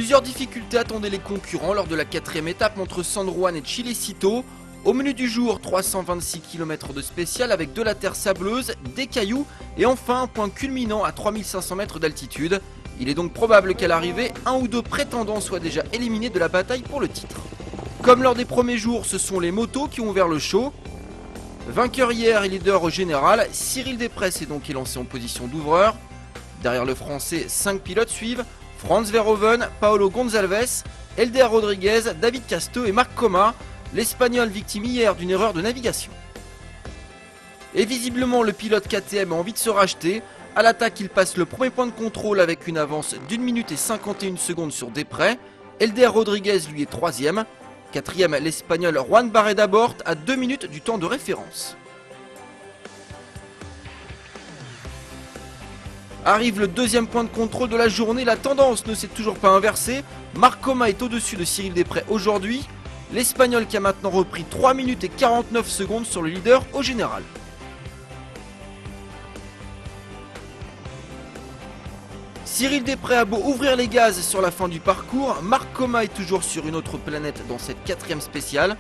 Plusieurs difficultés attendaient les concurrents lors de la 4e étape entre San Juan et Chilecito. Au menu du jour, 326 km de spécial avec de la terre sableuse, des cailloux et enfin un point culminant à 3500 mètres d'altitude. Il est donc probable qu'à l'arrivée, un ou deux prétendants soient déjà éliminés de la bataille pour le titre. Comme lors des premiers jours, ce sont les motos qui ont ouvert le show. Vainqueur hier et leader au général, Cyril Després est donc élancé en position d'ouvreur. Derrière le français, 5 pilotes suivent: Franz Verhoeven, Paolo Gonçalves, Helder Rodriguez, David Casto et Marc Coma, l'Espagnol victime hier d'une erreur de navigation. Et visiblement le pilote KTM a envie de se racheter. À l'attaque, il passe le premier point de contrôle avec une avance d'1 minute et 51 secondes sur Després. Helder Rodriguez lui est 3ème. 4ème, l'Espagnol Juan Barreda Bort à 2 minutes du temps de référence. Arrive le deuxième point de contrôle de la journée, la tendance ne s'est toujours pas inversée. Marc Coma est au-dessus de Cyril Després aujourd'hui. L'Espagnol qui a maintenant repris 3 minutes et 49 secondes sur le leader au général. Cyril Després a beau ouvrir les gaz sur la fin du parcours, Marc Coma est toujours sur une autre planète dans cette 4ème spéciale.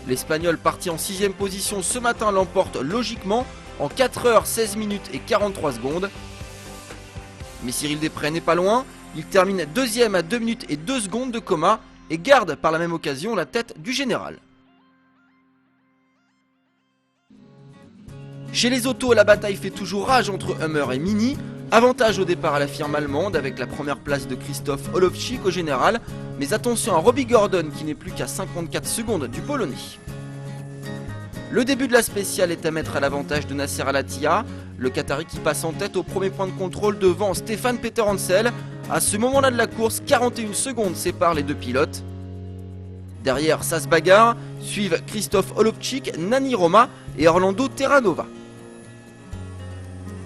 L'Espagnol parti en 6ème position ce matin l'emporte logiquement en 4 h 16 minutes et 43 secondes. Mais Cyril Després n'est pas loin, il termine 2ème à 2 minutes et 2 secondes de Coma et garde par la même occasion la tête du général. Chez les autos, la bataille fait toujours rage entre Hummer et Mini. Avantage au départ à la firme allemande avec la première place de Krzysztof Olowczyk au général, mais attention à Robbie Gordon qui n'est plus qu'à 54 secondes du Polonais. Le début de la spéciale est à mettre à l'avantage de Nasser Al-Attiyah, le Qatari qui passe en tête au premier point de contrôle devant Stefan Peter Hansel. À ce moment-là de la course, 41 secondes séparent les deux pilotes. Derrière, ça se bagarre, suivent Krzysztof Olowczyk, Nani Roma et Orlando Terranova.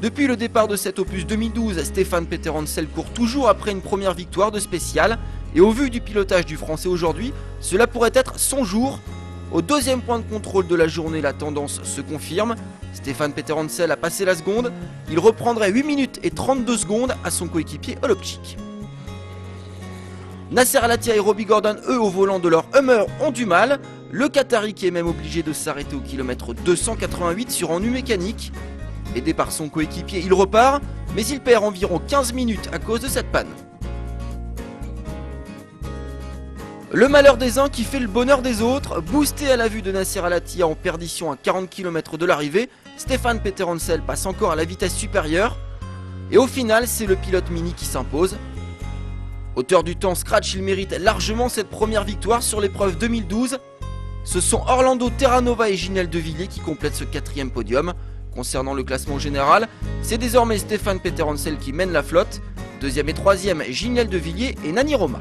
Depuis le départ de cet opus 2012, Stefan Peter Hansel court toujours après une première victoire de spécial. Et au vu du pilotage du français aujourd'hui, cela pourrait être son jour. Au deuxième point de contrôle de la journée, la tendance se confirme. Stefan Peter Hansel a passé la seconde. Il reprendrait 8 minutes et 32 secondes à son coéquipier Olowczyk. Nasser Al-Attiyah et Robbie Gordon, eux, au volant de leur Hummer, ont du mal. Le Qatari qui est même obligé de s'arrêter au kilomètre 288 sur ennui mécanique. Aidé par son coéquipier, il repart, mais il perd environ 15 minutes à cause de cette panne. Le malheur des uns qui fait le bonheur des autres. Boosté à la vue de Nasser Al-Attiyah en perdition à 40 km de l'arrivée, Stefan Peter Hansel passe encore à la vitesse supérieure. Et au final, c'est le pilote Mini qui s'impose. Auteur du temps scratch, il mérite largement cette première victoire sur l'épreuve 2012. Ce sont Orlando Terranova et Ginel De Villiers qui complètent ce 4ème podium. Concernant le classement général, c'est désormais Stefan Peter Hansel qui mène la flotte. 2ème et 3ème, Ginel De Villiers et Nani Roma.